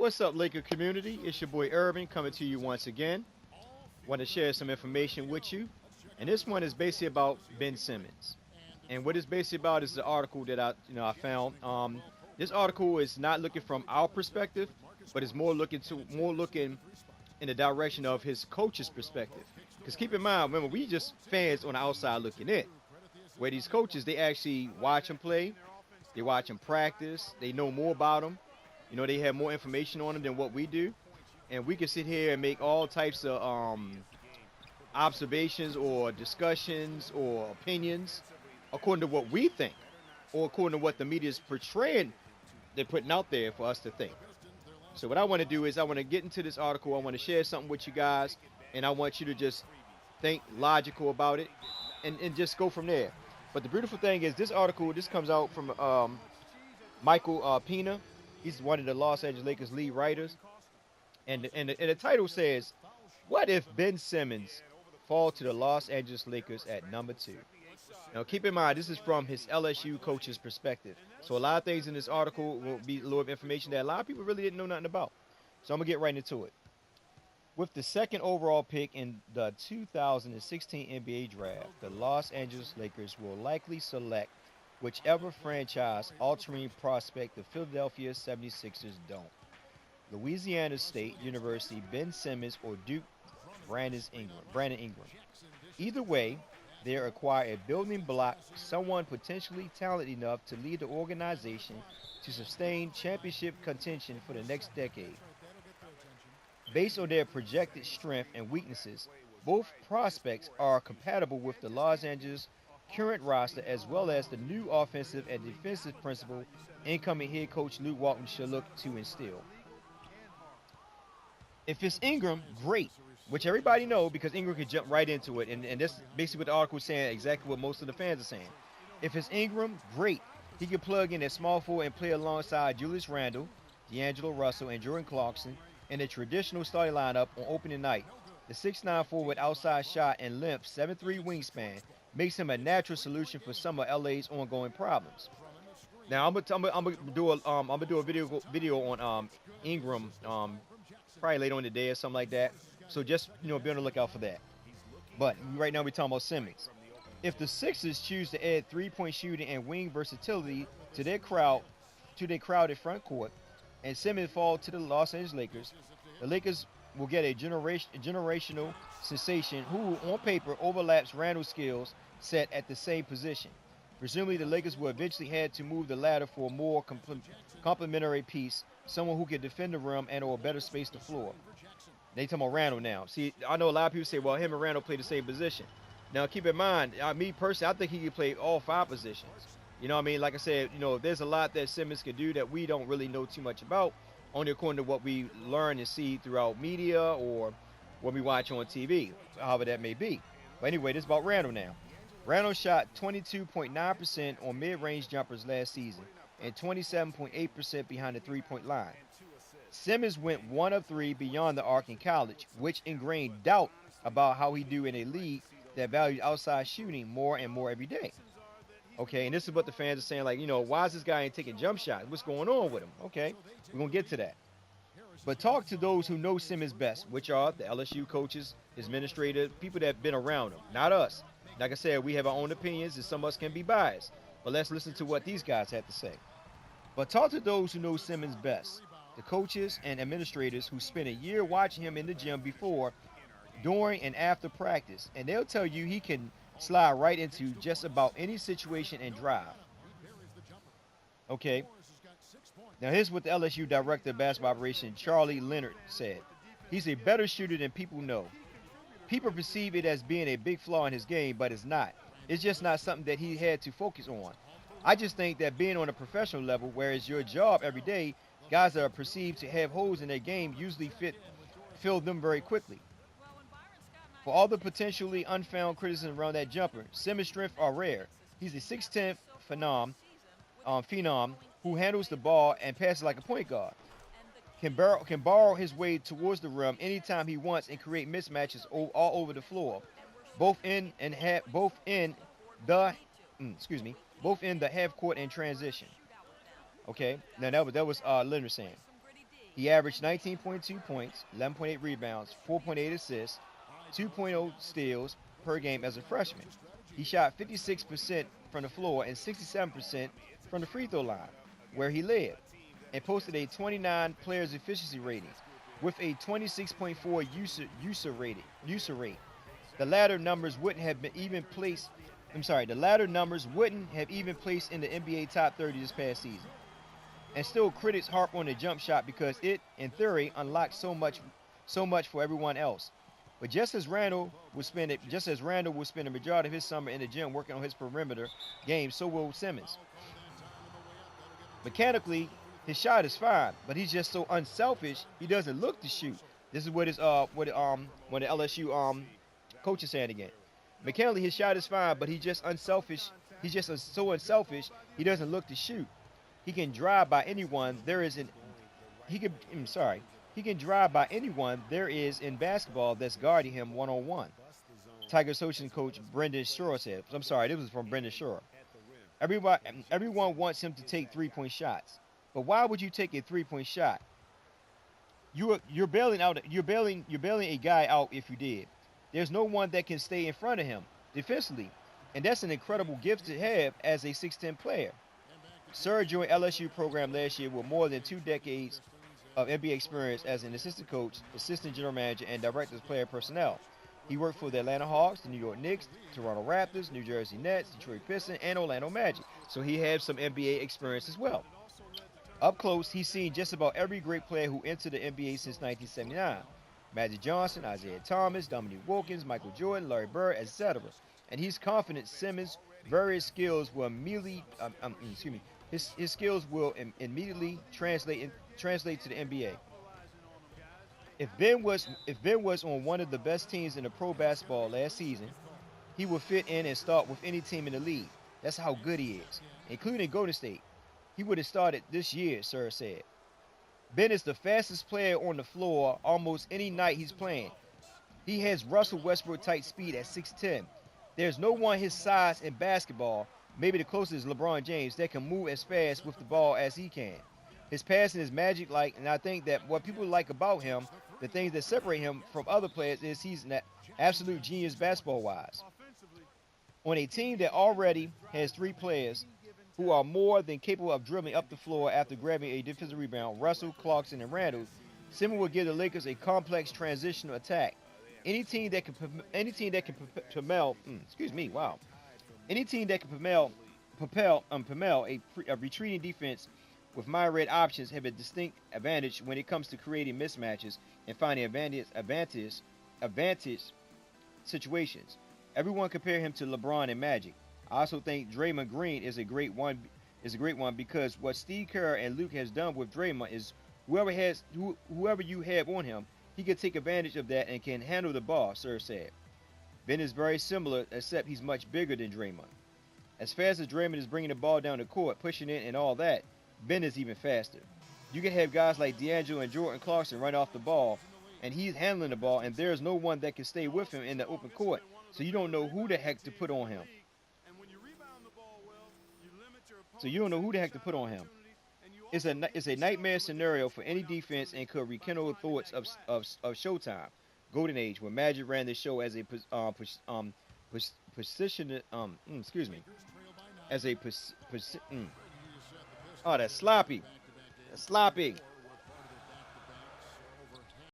What's up, Laker community? It's your boy Urban coming to you once again. Want to share some information with you. And this one is basically about Ben Simmons. And what it's basically about is the article that I found. This article is not looking from our perspective, but it's more looking in the direction of his coach's perspective. Because keep in mind, remember, we just fans on the outside looking in. Where these coaches, they actually watch them play, they watch them practice, they know more about them. They have more information on them than what we do, and we can sit here and make all types of observations or discussions or opinions according to what we think or according to what the media is portraying, they're putting out there for us to think. So what I want to do is I want to get into this article. I want to share something with you guys, and I want you to just think logical about it and just go from there. But the beautiful thing is this comes out from Michael Pina. He's one of the Los Angeles Lakers lead writers. And the title says, "What if Ben Simmons fall to the Los Angeles Lakers at number 2?" Now, keep in mind, this is from his LSU coach's perspective. So a lot of things in this article will be a little bit of information that a lot of people really didn't know nothing about. So I'm going to get right into it. With the second overall pick in the 2016 NBA draft, the Los Angeles Lakers will likely select whichever franchise-altering prospect the Philadelphia 76ers don't. Louisiana State University Ben Simmons or Duke Brandon Ingram. Either way, they acquire a building block, someone potentially talented enough to lead the organization to sustain championship contention for the next decade. Based on their projected strength and weaknesses, both prospects are compatible with the Los Angeles current roster as well as the new offensive and defensive principle incoming head coach Luke Walton should look to instill. If it's Ingram, great, which everybody know because Ingram can jump right into it, and that's basically what the article is saying, exactly what most of the fans are saying. If it's Ingram, great. He can plug in at small forward and play alongside Julius Randle, D'Angelo Russell, and Jordan Clarkson in a traditional starting lineup on opening night. The 6'9" forward outside shot and length 7'3" wingspan makes him a natural solution for some of LA's ongoing problems. Now I'm gonna do a video on Ingram probably later on in the day or something like that. So just be on the lookout for that. But right now we're talking about Simmons. If the Sixers choose to add three-point shooting and wing versatility to their crowded front court, and Simmons fall to the Los Angeles Lakers, the Lakers will get a generational sensation who, on paper, overlaps Randall's skills set at the same position. Presumably, the Lakers will eventually have to move the ladder for a more complementary piece, someone who can defend the rim and or better space the floor. They talking about Randall now. See, I know a lot of people say, well, him and Randall play the same position. Now, keep in mind, me personally, I think he can play all 5 positions. You know what I mean? Like I said, there's a lot that Simmons can do that we don't really know too much about, only according to what we learn and see throughout media or what we watch on TV, however that may be. But anyway, this is about Randall now. Randall shot 22.9% on mid-range jumpers last season and 27.8% behind the three-point line. Simmons went 1 of 3 beyond the arc in college, which ingrained doubt about how he do in a league that valued outside shooting more and more every day. Okay, and this is what the fans are saying, like, why is this guy ain't taking jump shots? What's going on with him? Okay, we're going to get to that. But talk to those who know Simmons best, which are the LSU coaches, his administrators, people that have been around him, not us. Like I said, we have our own opinions, and some of us can be biased. But let's listen to what these guys have to say. But talk to those who know Simmons best, the coaches and administrators who spent a year watching him in the gym before, during, and after practice, and they'll tell you he can slide right into just about any situation and drive. Okay. Now here's what the LSU director of basketball operations, Charlie Leonard, said. He's a better shooter than people know. People perceive it as being a big flaw in his game, but it's not. It's just not something that he had to focus on. I just think that being on a professional level, where it's your job every day, guys that are perceived to have holes in their game usually fill them very quickly. For all the potentially unfound criticism around that jumper, Simmons' strengths are rare. He's a 6'10" phenom who handles the ball and passes like a point guard. Can borrow his way towards the rim anytime he wants and create mismatches all over the floor, both in the both in the half court and transition. Okay, now that was Leonard saying. He averaged 19.2 points, 11.8 rebounds, 4.8 assists, 2.0 steals per game as a freshman. He shot 56% from the floor and 67% from the free throw line, where he led, and posted a 29 players efficiency rating with a 26.4 user rate. The latter numbers wouldn't have been even placed. I'm sorry. The latter numbers wouldn't have even placed in the NBA top 30 this past season. And still, critics harp on the jump shot because it, in theory, unlocks so much for everyone else. But just as Randall will spend the majority of his summer in the gym working on his perimeter game, so will Simmons. Mechanically, his shot is fine, but he's just so unselfish. He doesn't look to shoot. This is what his when the LSU coach is saying again. Mechanically, his shot is fine, but he's just unselfish. He's just so unselfish. He doesn't look to shoot. He can drive by anyone there is in. He can. I'm sorry. He can drive by anyone there is in basketball that's guarding him one on one. Tiger Association coach Brendan Shore said. I'm sorry. This was from Brendan Shore. Everyone wants him to take 3-point shots, but why would you take a 3-point shot? You're bailing a guy out if you did. There's no one that can stay in front of him defensively, and that's an incredible gift to have as a 6'10 player. Sir joined LSU program last year with more than 2 decades of NBA experience as an assistant coach, assistant general manager, and director of player personnel. He worked for the Atlanta Hawks, the New York Knicks, Toronto Raptors, New Jersey Nets, Detroit Pistons, and Orlando Magic. So he has some NBA experience as well. Up close, he's seen just about every great player who entered the NBA since 1979. Magic Johnson, Isaiah Thomas, Dominique Wilkins, Michael Jordan, Larry Bird, etc. And he's confident Simmons' various skills will immediately, his skills will immediately translate to the NBA. If Ben was on one of the best teams in the pro basketball last season, he would fit in and start with any team in the league. That's how good he is, including Golden State. He would have started this year, Sir said. Ben is the fastest player on the floor almost any night he's playing. He has Russell Westbrook type speed at 6'10". There's no one his size in basketball, maybe the closest is LeBron James, that can move as fast with the ball as he can. His passing is magic-like, and I think that what people like about him, the things that separate him from other players, is he's an absolute genius basketball-wise. On a team that already has 3 players who are more than capable of dribbling up the floor after grabbing a defensive rebound, Russell, Clarkson, and Randall, Simmons will give the Lakers a complex transitional attack. Any team that can propel a retreating defense with myriad options have a distinct advantage when it comes to creating mismatches and finding advantage situations. Everyone compare him to LeBron and Magic. I also think Draymond Green is a great one because what Steve Kerr and Luke has done with Draymond is whoever you have on him, he can take advantage of that and can handle the ball, Sir said. Ben is very similar, except he's much bigger than Draymond. As fast as Draymond is bringing the ball down the court, pushing it and all that, Ben is even faster. You can have guys like D'Angelo and Jordan Clarkson run off the ball, and he's handling the ball, and there's no one that can stay with him in the open court, so you don't know who the heck to put on him. It's a nightmare scenario for any defense and could rekindle the thoughts of Showtime, Golden Age, when Magic ran the show as a Oh, that's sloppy. That's sloppy.